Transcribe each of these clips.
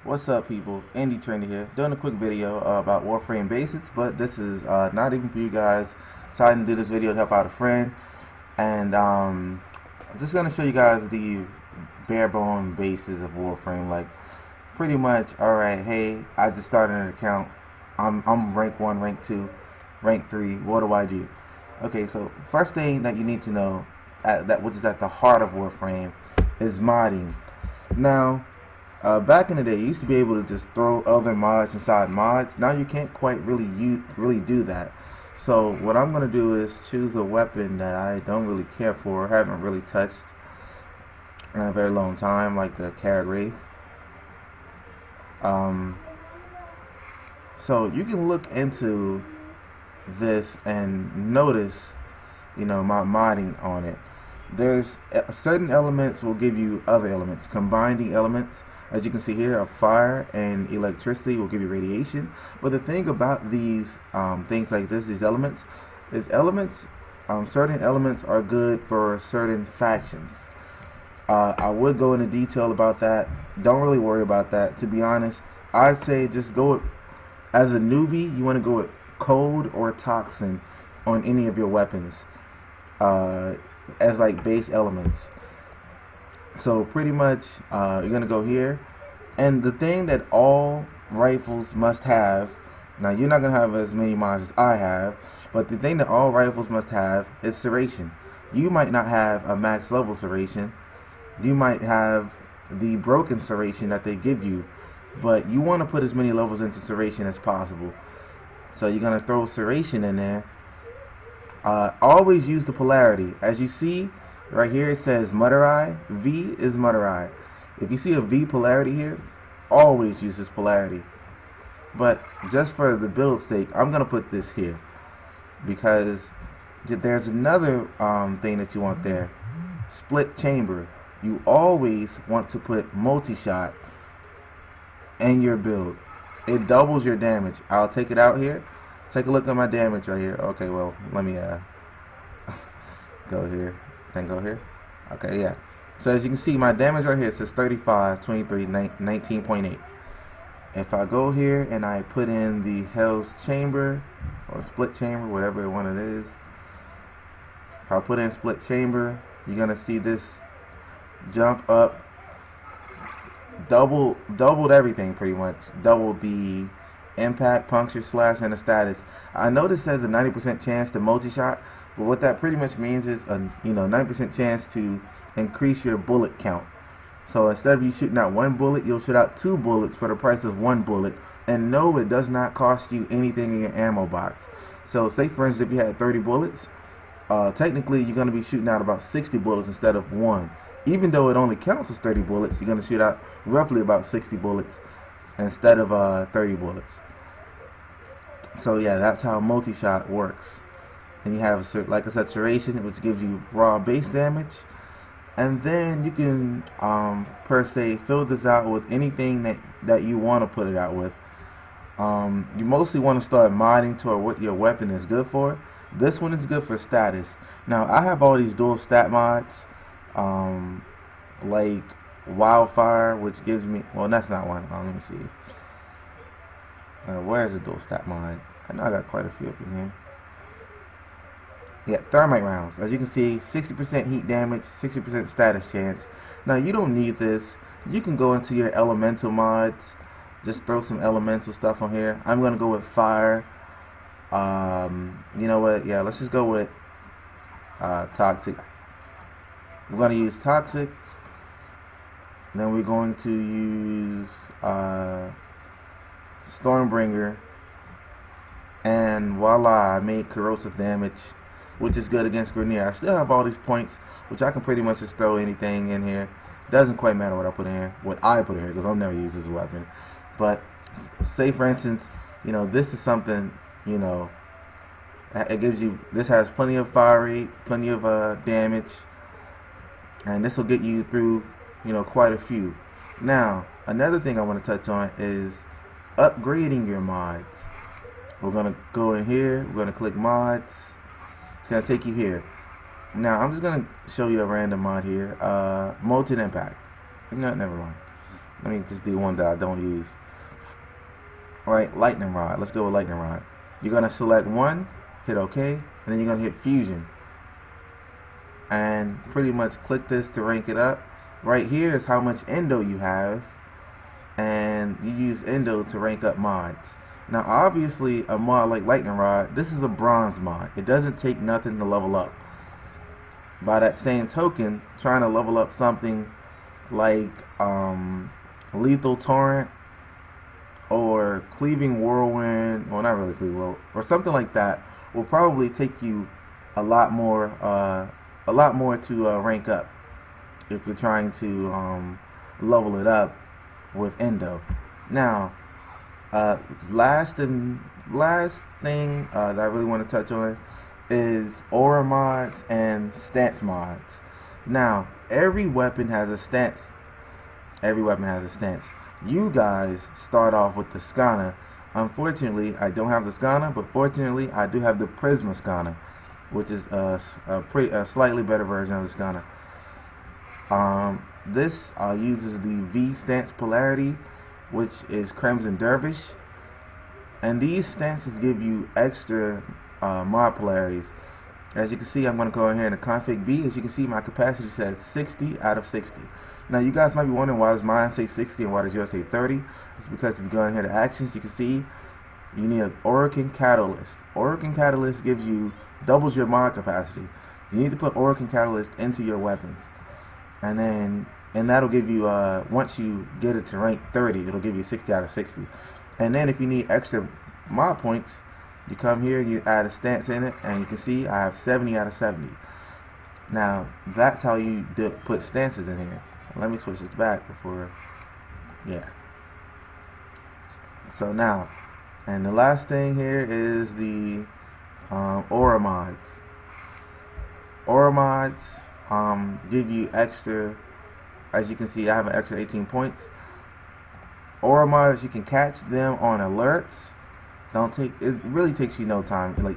What's up, people? Indie Trainer here, doing a quick video about Warframe basics, but this is not even for you guys. Decided to do this video to help out a friend, and I'm just gonna show you guys the bare bone basis of Warframe. Like, pretty much, all right. Hey, I just started an account. I'm rank 1, rank 2, rank 3. What do I do? Okay, so first thing that you need to know, which is at the heart of Warframe, is modding. Now, back in the day, you used to be able to just throw other mods inside mods. Now you can't quite really do that. So what I'm gonna do is choose a weapon that I don't really care for, haven't really touched in a very long time, like the Carrot Wraith. So you can look into this and notice, my modding on it. There's certain elements will give you other elements, combining elements. As you can see here, a fire and electricity will give you radiation. But the thing about these things like this, these elements, is certain elements are good for certain factions. I would go into detail about that. Don't really worry about that. To be honest, I'd say just go with, as a newbie, you want to go with cold or toxin on any of your weapons as like base elements. So pretty much you're gonna go here, and the thing that all rifles must have, now you're not gonna have as many mods as I have, but the thing that all rifles must have is serration. You might not have a max level serration, you might have the broken serration that they give you, but you want to put as many levels into serration as possible. So you're gonna throw serration in there. Always use the polarity. As you see right here, it says Mutter Eye. V is Mutter Eye. If you see a V polarity here, always use this polarity. But just for the build sake, I'm gonna put this here because there's another thing that you want there. Split chamber. You always want to put multi-shot in your build. It doubles your damage. I'll take it out here. Take a look at my damage right here. Okay, well, let me go here, then go here. Okay, yeah. So as you can see, my damage right here says 35, 23, 19.8. If I go here and I put in the Hell's Chamber or Split Chamber, whatever one it is, if I put in Split Chamber, you're gonna see this jump up, doubled everything pretty much, doubled the impact, puncture, slash, and the status. I know this says a 90% chance to multi-shot, but what that pretty much means is a 90% chance to increase your bullet count. So instead of you shooting out 1 bullet, you'll shoot out 2 bullets for the price of 1 bullet. And no, it does not cost you anything in your ammo box. So say for instance, if you had 30 bullets, technically you're going to be shooting out about 60 bullets instead of 1. Even though it only counts as 30 bullets, you're going to shoot out roughly about 60 bullets instead of 30 bullets. So yeah, that's how multi-shot works. And you have, like I said, serration, which gives you raw base damage. And then you can, per se, fill this out with anything that you want to put it out with. You mostly want to start modding toward what your weapon is good for. This one is good for status. Now, I have all these dual stat mods, like Wildfire, which gives me, well, that's not one. Let me see. Where's the dual stat mod? I know I got quite a few up in here. Yeah, thermite rounds. As you can see, 60% heat damage, 60% status chance. Now, you don't need this. You can go into your elemental mods. Just throw some elemental stuff on here. I'm going to go with fire. You know what? Yeah, let's just go with toxic. We're going to use toxic. Then we're going to use Stormbringer. And voila, I made corrosive damage, which is good against Grenier. I still have all these points, which I can pretty much just throw anything in here. Doesn't quite matter what I put in here, because I'll never use this weapon. But say for instance, this is something, it gives you, this has plenty of fire rate, plenty of damage, and this will get you through, quite a few. Now, another thing I want to touch on is upgrading your mods. We're going to go in here, we're going to click mods. It's going to take you here. Now, I'm just going to show you a random mod here. Molten Impact. No, never mind. Let me just do one that I don't use. Alright, lightning rod. Let's go with lightning rod. You're going to select one, hit OK, and then you're going to hit fusion. And pretty much click this to rank it up. Right here is how much endo you have, and you use endo to rank up mods. Now obviously a mod like lightning rod, this is a bronze mod. It doesn't take nothing to level up. By that same token, trying to level up something like lethal torrent or cleaving whirlwind, well, not really cleaving whirlwind, or something like that, will probably take you a lot more to rank up if you're trying to level it up with endo. Now, last thing that I really want to touch on is aura mods and stance mods. Now, every weapon has a stance. You guys start off with the Skana. Unfortunately, I don't have the Skana, but fortunately, I do have the Prisma Skana, which is a slightly better version of the Skana. This uses the V stance polarity, which is Crimson Dervish, and these stances give you extra mod polarities. As you can see, I'm going to go ahead and config B. As you can see, my capacity says 60 out of 60. Now, you guys might be wondering, why does mine say 60 and why does yours say 30? It's because if you go in here to actions, you can see you need an Orokin Catalyst. Orokin Catalyst doubles your mod capacity. You need to put Orokin Catalyst into your weapons, and that'll give you once you get it to rank 30, it'll give you 60 out of 60. And then if you need extra mod points, you come here, you add a stance in it, and you can see I have 70 out of 70. Now that's how you put stances in here. Let me switch this back before, yeah. So now, and the last thing here is the aura mods. Aura mods give you extra, as you can see, I have an extra 18 points. Aura mods, you can catch them on alerts. It really takes you no time. Like,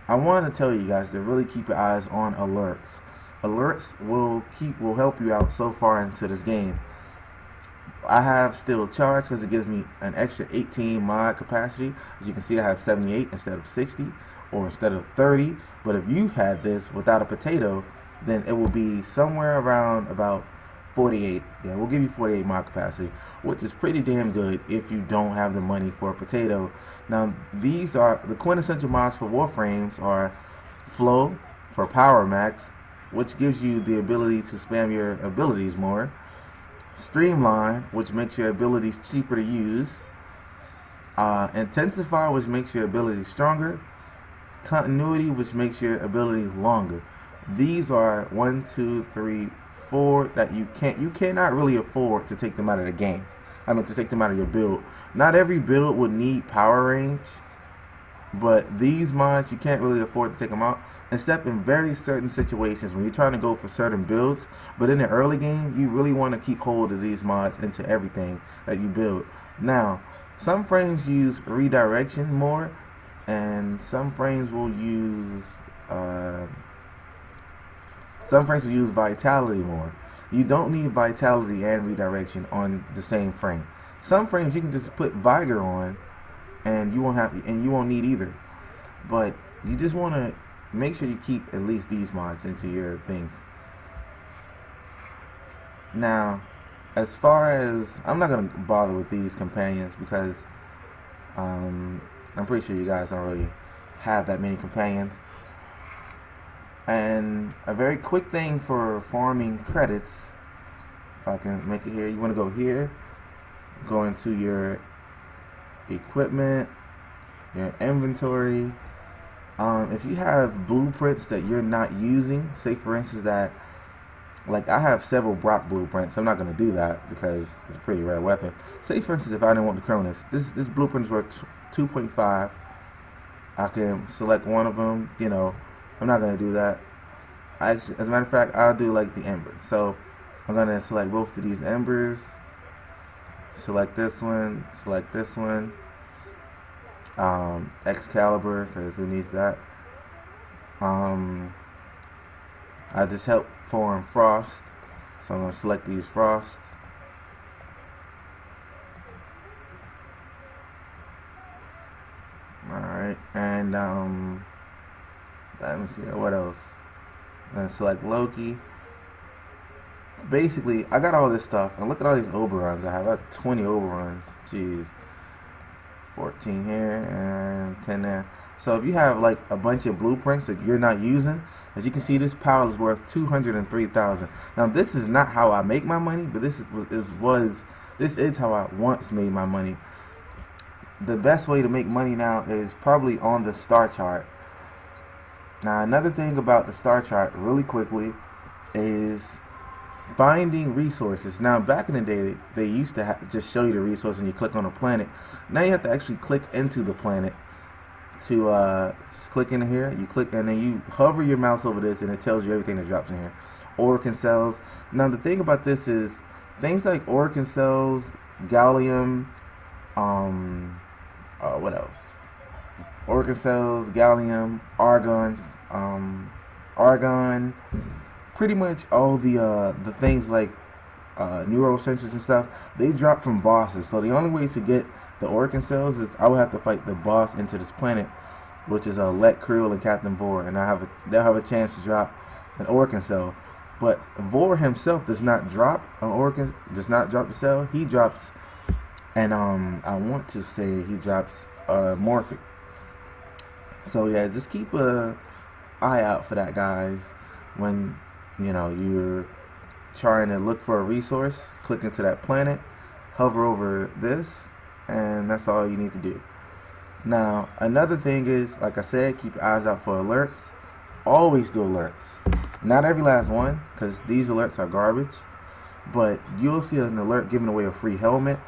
I want to tell you guys to really keep your eyes on alerts. Alerts will help you out so far into this game. I have still charge because it gives me an extra 18 mod capacity. As you can see, I have 78 instead of 60, or instead of 30. But if you had this without a potato, then it will be somewhere around about 48. Yeah, we'll give you 48 mod capacity, which is pretty damn good if you don't have the money for a potato. Now, these are the quintessential mods for Warframes are Flow for Power Max, which gives you the ability to spam your abilities more. Streamline, which makes your abilities cheaper to use. Intensify, which makes your ability stronger. Continuity, which makes your ability longer. These are 1, 2, 3, 4 that you cannot really afford to take them out of the game. I mean, to take them out of your build. Not every build would need power range, but these mods you can't really afford to take them out, except in very certain situations when you're trying to go for certain builds. But in the early game, you really want to keep hold of these mods into everything that you build. Now, some frames use redirection more, and some frames will use vitality more. You don't need vitality and redirection on the same frame. Some frames you can just put vigor on, and you won't need either. But you just want to make sure you keep at least these mods into your things. Now, as far as, I'm not going to bother with these companions because I'm pretty sure you guys don't really have that many companions. And a very quick thing for farming credits, if I can make it here, you want to go here, go into your equipment, your inventory. If you have blueprints that you're not using, say for instance that, like I have several Brock blueprints, I'm not going to do that because it's a pretty rare weapon. Say for instance if I didn't want the Cronus, this blueprint is worth 2.5. I can select one of them, I'm not going to do that. As a matter of fact, I'll do like the Ember. So I'm going to select both of these Embers, select this one, Excalibur, because who needs that? I just help form Frost, so I'm going to select these Frosts. Alright, and let me see what else. Then select Loki. Basically, I got all this stuff, and look at all these Oberons I have. I have 20 Oberons. Jeez. 14 here and 10 there. So if you have like a bunch of blueprints that you're not using, as you can see, this pile is worth 203,000. Now this is not how I make my money, but this is how I once made my money. The best way to make money now is probably on the star chart. Now another thing about the star chart, really quickly, is finding resources. Now back in the day, they used to just show you the resource and you click on a planet. Now you have to actually click into the planet to just click in here. You click and then you hover your mouse over this and it tells you everything that drops in here. Oricon cells. Now the thing about this is things like Oricon cells, gallium, what else? Oricon cells, gallium, argon, pretty much all the things like neurosensors and stuff, they drop from bosses. So the only way to get the Oricon cells is I would have to fight the boss into this planet, which is Let Krill and Captain Vor, and they'll have a chance to drop an Oricon cell. But Vor himself does not drop an Oricon, does not drop the cell. He drops, and I want to say he drops Morphic. So yeah, just keep a eye out for that, guys. When you're trying to look for a resource, click into that planet, hover over this, and that's all you need to do. Now another thing is, like I said, keep your eyes out for alerts. Always do alerts. Not every last one, because these alerts are garbage, but you'll see an alert giving away a free helmet.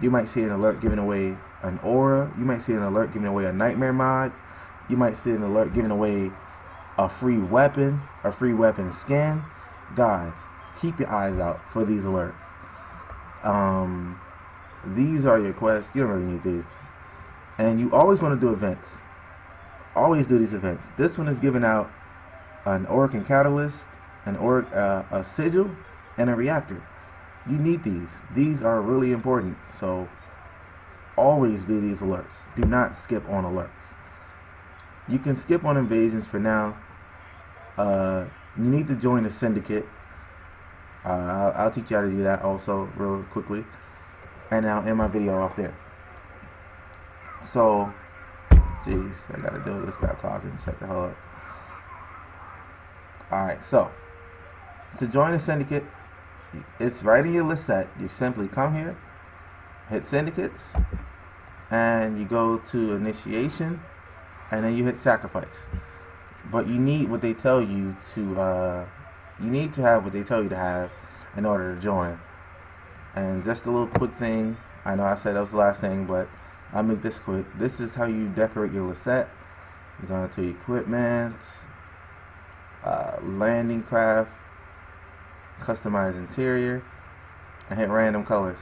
You might see an alert giving away an aura. You might see an alert giving away a nightmare mod. You might see an alert giving away a free weapon skin. Guys, keep your eyes out for these alerts. These are your quests. You don't really need these. And you always want to do events. Always do these events. This one is giving out an Oricon catalyst, a sigil, and a reactor. You need these. These are really important. So always do these alerts. Do not skip on alerts. You can skip on invasions for now. You need to join a syndicate. I'll teach you how to do that also real quickly. And I'll end my video off there. So, jeez, I gotta deal with this guy talking. Check the hell out. Alright, so to join a syndicate, it's right in your list set. You simply come here, hit syndicates, and you go to initiation, and then you hit sacrifice. But you need what they tell you to you need to have what they tell you to have in order to join. And just a little quick thing, I know I said that was the last thing, but I'll make this quick. This is how you decorate your lisette. You're going to equipment, landing craft, customize interior, and hit random colors.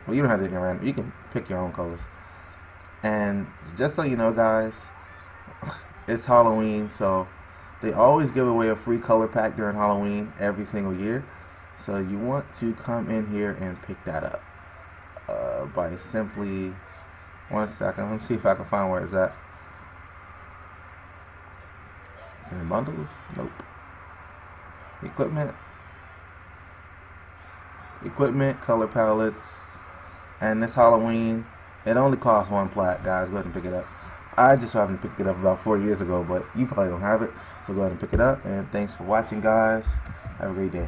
Well, you don't have to hit random. You can pick your own colors. And just so you know, guys, it's Halloween, so they always give away a free color pack during Halloween every single year. So you want to come in here and pick that up by simply, one second, let me see if I can find where it's at. It's in bundles? Nope. Equipment, color palettes, and this Halloween, it only costs one plat, guys. Go ahead and pick it up. I just haven't picked it up about 4 years ago, but you probably don't have it, so go ahead and pick it up. And thanks for watching, guys. Have a great day.